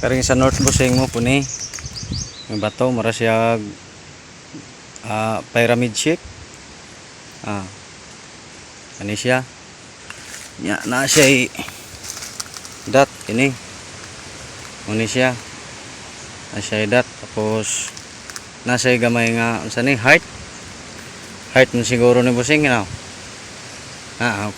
Karing sa north busing mo puni. May bato mara siya pyramid shape. Ani siya. Nya na siya dot ini. Muni siya. Na siya dot tapos nasa gamay nga unsa ni heart. Heart mo siguro ni busing no.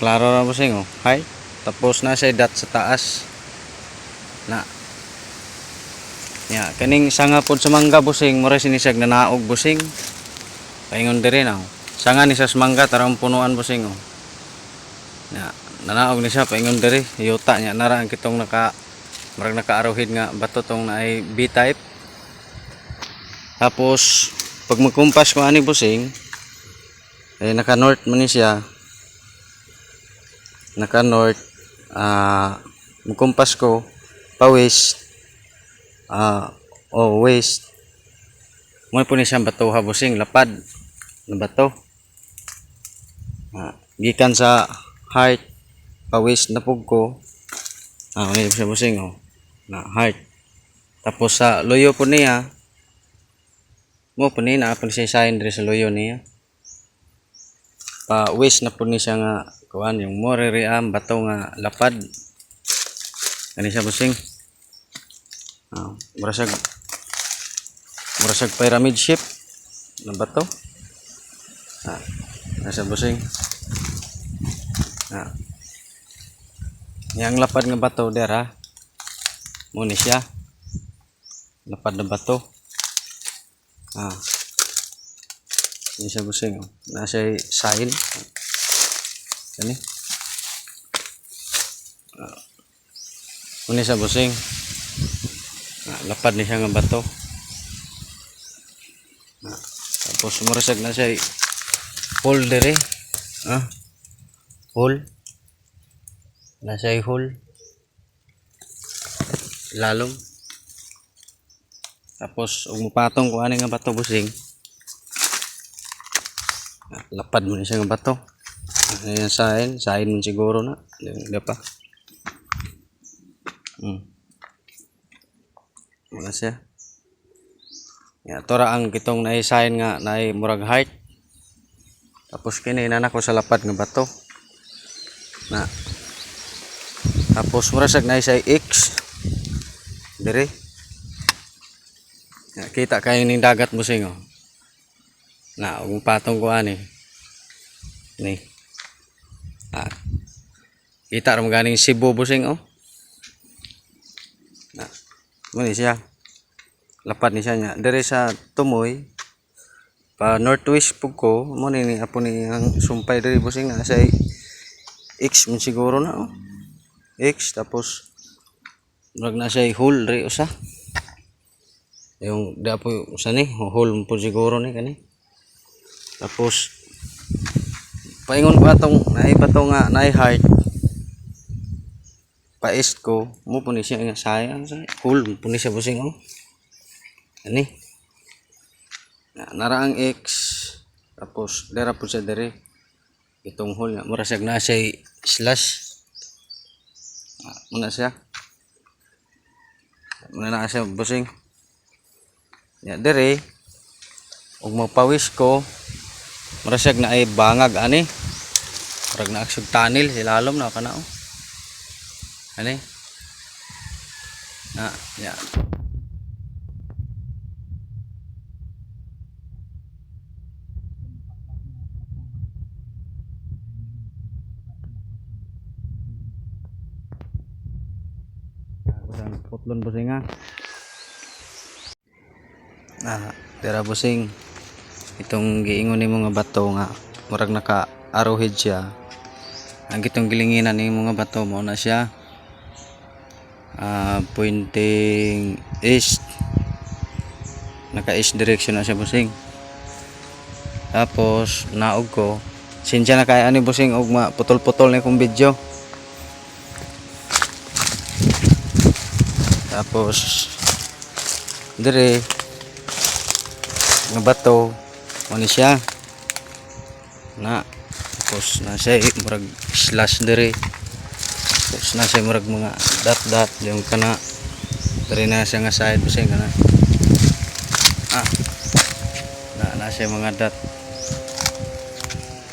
Klaro na busing oh. Heart. Tapos nasa dot sa taas. Kaning sanga pod sa mangga busing mura sinisag na naog busing. Paingon diri na. Sanga ni sa mangga tarong punuan busing oh. Nanaog ni siya paingon diri. Yuta nya nara ang kitong marag nakaaruhid nga bato tong naay B-type. Tapos pag magkumpas ko ani busing naka north man ni siya. Naka north magkumpas ko pa west. West. Mo po ni siyang bato ha busing lapad na bato. Gikan sa heart pa west na pug ko. Ni siya busing oh. Na heart. Tapos sa loyo po niya mo po ni na siya sign diri sa loyo niya. Pa west na po ni siya nga kuan yung moririam bato nga lapad. Kani siya busing. Murasag pyramid shape na bato. Nasa busing. Yang lapad nga bato dera. Muni siya. Lapad na bato. Ini siya busing. Nasa sign. Kani. Muni siya busing. Lapad ni siya nga bato. Tapos murasag na siya hole dere. Hole. Na siya hole. Lalong. Tapos ug mupatong ko ani nga bato busing. Lapad mo ni siya nga bato. Ayan sign mo siguro na. Di pa. Wala siya. Tora ang kitong nai-sign nga nai murag heart. Tapos kini inana ko sa lapad nga bato. Tapos murag nai-sign X. Dire. Kita kayo ning dagat busing oh. Ug patong ko ani. Ni. Kita ra maganing Cebu busing oh. Muni siya. Lapad ni siya nya. Dire sa tumoy pa northwest pug ko mo ni apo ni ang sumpay diri busing na sa X man siguro na oh. X tapos murag na siya hole diri usa. Yung dapo usa ni hole po siguro ni kani. Tapos paingon ko atong naay bato nga naay heart. Pa-east ko mo po ni siya nga sayang sa hole po ni siya busing oh. Ani. Nara ang X tapos dera po siya dire. Itong hole nga murasag na siya slash. Muna siya. Muna na siya busing. Dire ug magpawis ko murasag na ay bangag ani. Murag na aksog tunnel silalom na kana oh. Ani? Ya. Putlon busing nga. Tira busing. Itong giingon nimo nga bato nga murag naka-arrowhead siya. Ang gitong gilinginan nimo nga bato mo na siya. Pointing east. Naka east direction na siya busing. Tapos naog ko sinsya na kay ani busing og maputol-putol na kong video. Tapos dire nga bato mo ni siya tapos na siya murag slash dire. Tapos nasa murag mga dot yung kana Dari na siya nga side busing kana. Ah. Na siya mga dot.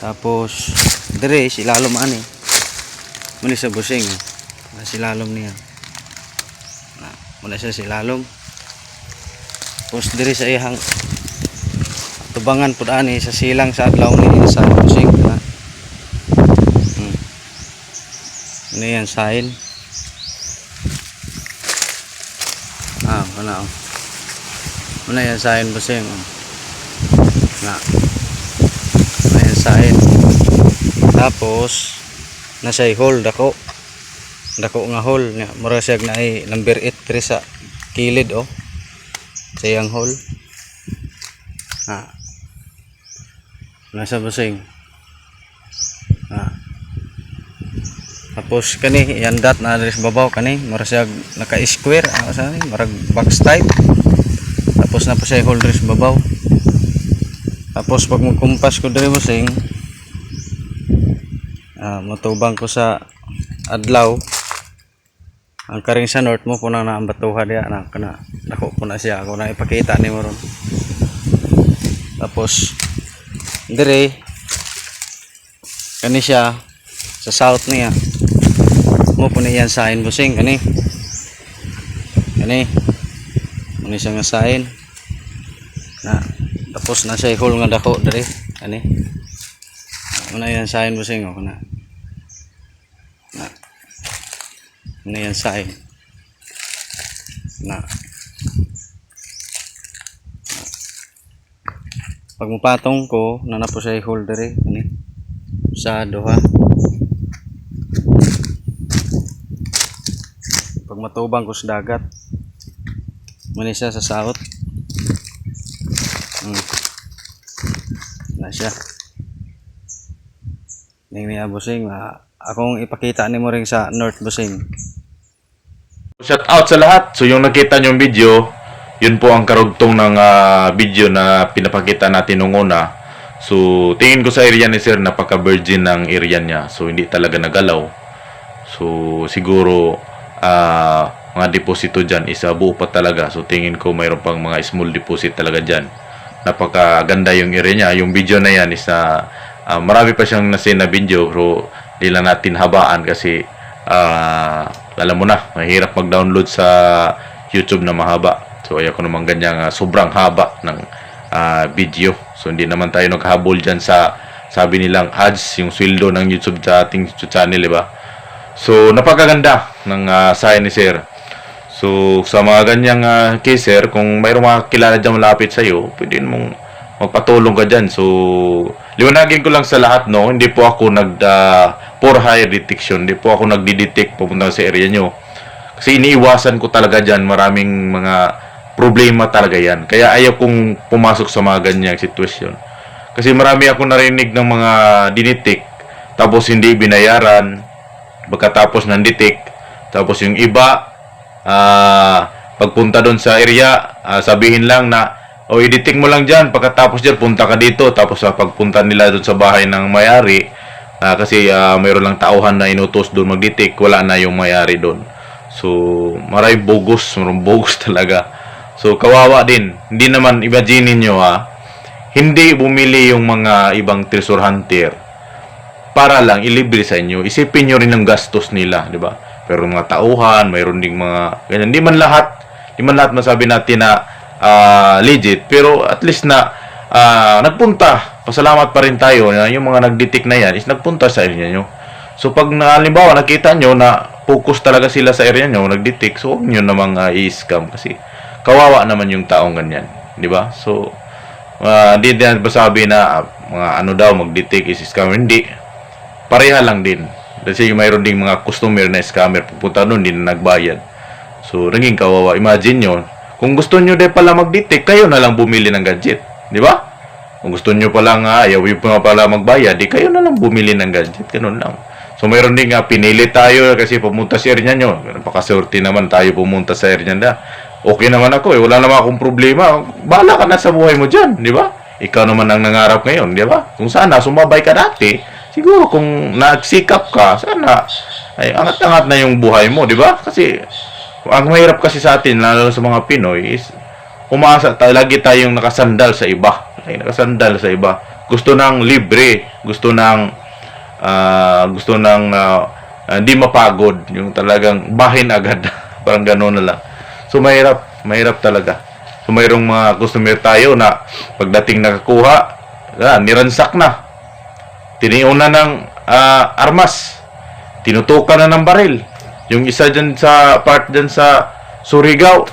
Tapos dire silalom ani. Muna siya busing. Na silalom niya. Na muna siya silalom. Tapos dire sa ihang tubangan pud ani sa silang sa adlaw ni sa busing na. Ano yan sign? Kana oh. Ano yan sign busing? Na. Ano yan sign? Tapos nasa hole dako. Dako nga hole nya mura siya na ay number 8 diri sa kilid oh. Sa iyang hole. Nasa busing. Tapos kani yan dot na diri sa babaw kani mura siya naka-square sa ni marag box type. Tapos na po siya hole diri sa babaw. Tapos pag magkumpas ko diri busing matubang ko sa adlaw ang karing sa north mo po na ang batuha diya na kana dako po na siya ako na ipakita ni mo ron. Tapos dire kani siya sa south niya mo po na yan sign busing kani siya nga sign na tapos na siya hole nga dako dire kani muna yan sign busing o na yan sign na pag mapatong ko na po siya hole dire kani sa duha. Pag matubang ko sa dagat muna siya sa south na siya ning niya busing akong ipakita ni mo ring sa north busing. Shout out sa lahat. So yung nakita nyo yung video, yun po ang karugtong ng video na pinapakita natin nung una. So tingin ko sa area ni sir, napaka-virgin ng area niya. So hindi talaga nagalaw. So siguro mga deposito dyan is buo pa talaga. So tingin ko mayroon pang mga small deposit talaga dyan. Napakaganda yung area niya. Yung video na yan is marami pa siyang nasin na video, pero di lang natin habaan kasi alam mo na, mahirap mag-download sa YouTube na mahaba. So ayaw ko naman ganyan sobrang haba ng video. So hindi naman tayo naghabol dyan sa sabi nilang ads, yung sweldo ng YouTube sa ating channel, diba? So napakaganda ng sign ni sir. So sa mga ganyang case sir, kung mayroong mga kilala dyan malapit sa iyo, pwede mong magpatulong ka dyan. So liwanagin ko lang sa lahat, no, hindi po ako for hire detection, hindi po ako nagdi-detect pupunta sa area nyo. Kasi iniiwasan ko talaga dyan, maraming mga problema talaga yan. Kaya ayaw kong pumasok sa mga ganyang sitwasyon. Kasi marami ako narinig ng mga dinetect, tapos hindi binayaran, pagkatapos ng detect, tapos yung iba, pagpunta doon sa area, sabihin lang na, o i-detect mo lang dyan, pagkatapos dyan, punta ka dito. Tapos pagpunta nila doon sa bahay ng mayari, kasi mayroon lang tauhan na inutos doon mag-detect, wala na yung mayari doon. So, maraming bogus talaga. So, kawawa din. Hindi naman, imagine nyo hindi bumili yung mga ibang treasure hunter para lang ilibre sa inyo. Isipin nyo rin ang gastos nila, di ba? Pero mga tauhan, mayroon ding mga ganyan. Hindi man lahat masabi natin na legit, pero at least na nagpunta. Pasalamat pa rin tayo na yung mga nag-detect na yan is nagpunta sa area nyo. So pag halimbawa nakita nyo na focus talaga sila sa area nyo, nag-detect, so huwag nyo namang i-scam kasi kawawa naman yung taong ganyan, di ba? So hindi din sabi na mga ano daw mag-detect is scam, hindi. Pareha lang din. Kasi mayroon ding mga customer na scammer, pupunta doon, hindi na nagbayad. So naging kawawa. Imagine nyo, kung gusto nyo din pala mag-detect, kayo na lang bumili ng gadget. Di ba? Kung gusto nyo pala ayaw yung pala magbayad, di kayo na lang bumili ng gadget. Ganun lang. So, mayroon din pinili tayo kasi pumunta sa area nyo. Napakasorti naman tayo pumunta sa area nyo. Okay naman ako Wala naman akong problema. Bahala ka na sa buhay mo dyan. Di ba? Ikaw naman ang nangarap ngayon. Di ba? Kung sana sumabay ka dati, siguro kung nagsikap ka, sana ay angat-angat na yung buhay mo. Di ba? Kasi ang mahirap kasi sa atin, lalo sa mga Pinoy, is umaasa lagi tayong nakasandal sa iba. Lagi nakasandal sa iba. Gusto ng libre, hindi mapagod, yung talagang bahin agad. Parang gano'n na lang. So mahirap talaga. So mayroong mga customer tayo na pagdating nakakuha, niransak na. Tiniuna ng armas. Tinutukan na ng baril. Yung isa dyan sa part dyan sa Surigao,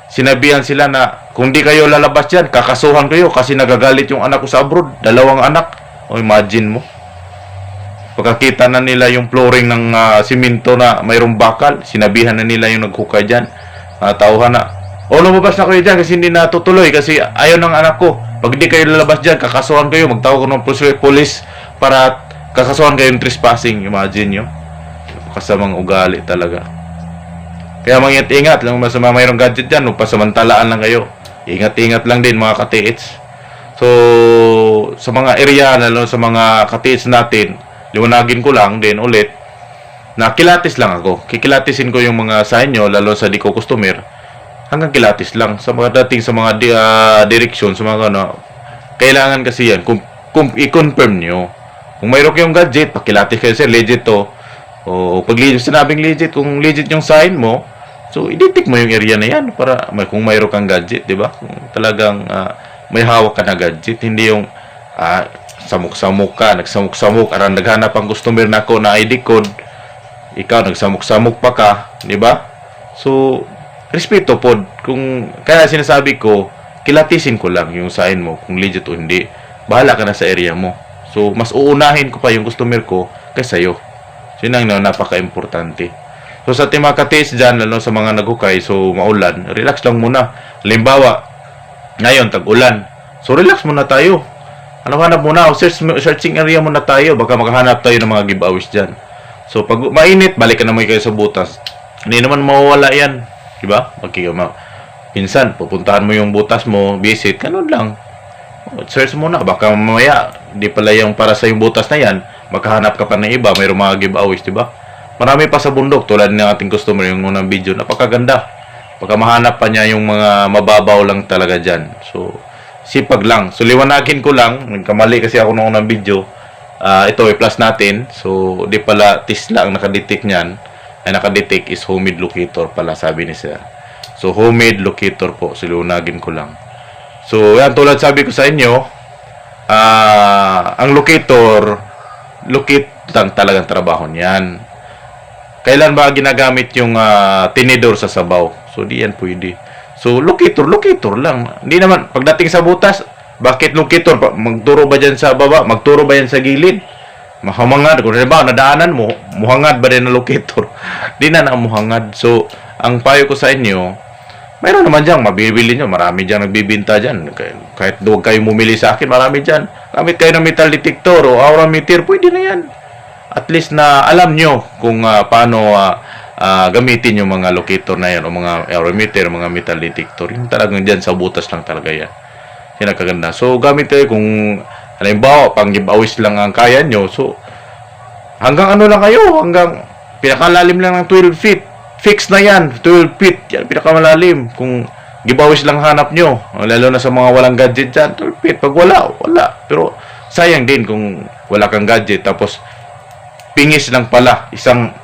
sinabihan sila na kung di kayo lalabas dyan, kakasuhan kayo kasi nagagalit yung anak ko sa abroad. 2 anak. O imagine mo. Pagkakita na nila yung flooring ng simento na mayroong bakal, sinabihan na nila yung naghukay dyan. Tauhan na, lumabas na kayo dyan kasi hindi natutuloy kasi ayaw ng anak ko. Pag di kayo lalabas dyan, kakasuhan kayo. Magtawag ko ng police para kakasuhan kayo ng trespassing. Imagine nyo. Kasamang ugali talaga. Kaya mangingat-ingat lang sa mga mayroong gadget dyan. Pasamantalaan lang kayo. Ingat-ingat lang din mga katiits. So, sa mga area, lalo sa mga katiits natin, liwanagin ko lang din ulit na kilatis lang ako. Kikilatisin ko yung mga sa inyo, lalo sa di ko customer. Hanggang kilatis lang. Sa mga dating sa mga direksyon, sa mga kailangan kasi yan. Kung i-confirm nyo. Kung mayroon kayong gadget, pakilatis kayo sir, legit to. O pag sinabing legit, kung legit yung sign mo, so i-detect mo yung area na yan para kung mayroon kang gadget, di ba? Kung talagang may hawak ka na gadget, hindi yung samuk-samuk ka, nagsamuk-samuk, aran naghanap ang customer na ako na ID code, ikaw nagsamuk-samuk pa ka, di ba? So, respeto pod. Kung kaya sinasabi ko, kilatisin ko lang yung sign mo kung legit o hindi. Bahala ka na sa area mo. So, mas uunahin ko pa yung customer ko kaysa iyo. So, yun ang napaka-importante. So, sa ating mga ka-taste dyan, lalo sa mga naghukay, so maulan, relax lang muna. Halimbawa, ngayon, tag-ulan. So, relax muna tayo. Hanap muna, searching area muna tayo. Baka makahanap tayo ng mga giveaways dyan. So, pag mainit, balik ka naman kayo sa butas. Hindi naman mawawala yan. Diba? Pinsan, pupuntahan mo yung butas mo, visit, ganun lang. Search muna. Baka mamaya, di pala yung para sa yung butas na yan, makahanap ka pa ng iba, mayroong mga giveaways, diba? Marami pa sa bundok, tulad ng ating customer, yung unang video, napakaganda. Baka mahanap pa niya yung mga mababaw lang talaga dyan. So, sipag lang. So, liwanagin ko lang. Nagkamali kasi ako nung unang video. Ito, i-plus natin. So, di pala Tesla ang nakadetect niyan. Ay, nakadetect is homemade locator pala, sabi ni sir. So, homemade locator po. So, liwanagin ko lang. So, yan, tulad sabi ko sa inyo, ang locator, locate lang talagang trabaho niyan. Kailan ba ginagamit yung tinidor sa sabaw? So, di yan pwede. So, locator lang. Hindi naman, pagdating sa butas, bakit locator? Magturo ba dyan sa baba? Magturo ba yan sa gilid? Mahamangad. Kung ba, nadaanan mo, muhangad ba din na locator? Di na muhangad. So, ang payo ko sa inyo, mayroon naman dyan, mabibili nyo. Marami dyan nagbibinta dyan. Kahit huwag kayo bumili sa akin, marami dyan. Gamit kayo ng metal detector o aura meter, pwede na yan. At least na alam nyo kung paano gamitin yung mga locator na yan o mga aerometer, mga metal detector. Yung talagang dyan sa butas lang talaga yan. Yan ang kaganda. So, gamit kayo kung halimbawa, pang giveaways lang ang kaya nyo. So, hanggang ano lang kayo, hanggang pinakalalim lang ng 12 feet. Fix na yan, 12 feet. Yan, pinakamalalim. Kung giveaways lang hanap nyo, lalo na sa mga walang gadget dyan, 12 feet. Pag wala. Pero, sayang din kung wala kang gadget. Tapos, pingis lang pala. Isang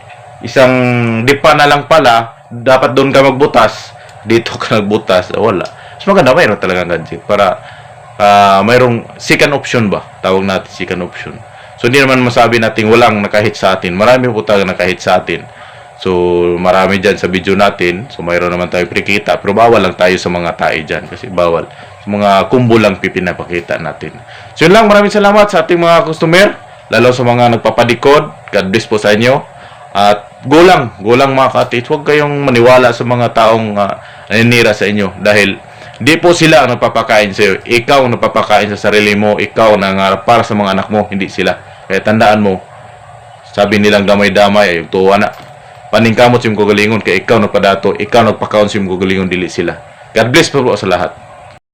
dipa na lang pala, dapat doon ka magbutas, dito ka nagbutas, wala. Mas maganda, mayroon talagang gadget para mayroong second option ba? Tawag natin second option. So, hindi naman masabi natin walang nakahit sa atin. Marami po talaga nakahit sa atin. So, marami dyan sa video natin. So, mayroon naman tayo prikita. Pero bawal lang tayo sa mga tae dyan kasi bawal. Sa mga kumbo lang pinapakita natin. So, yun lang. Maraming salamat sa ating mga customer. Lalo sa mga nagpapadikod. God bless po sa inyo. At gulang mga katit, huwag kayong maniwala sa mga taong naninira sa inyo dahil di po sila ang nagpapakain sa iyo. Ikaw ang nagpapakain sa sarili mo, ikaw ang nangarap para sa mga anak mo, hindi sila. Kaya tandaan mo, sabi nilang damay-damay ay tuwa na. Paningkamot yung kagalingon kaya ikaw nagpadato, ikaw nagpakaon sa yung kagalingon, dili sila. God bless po sa lahat.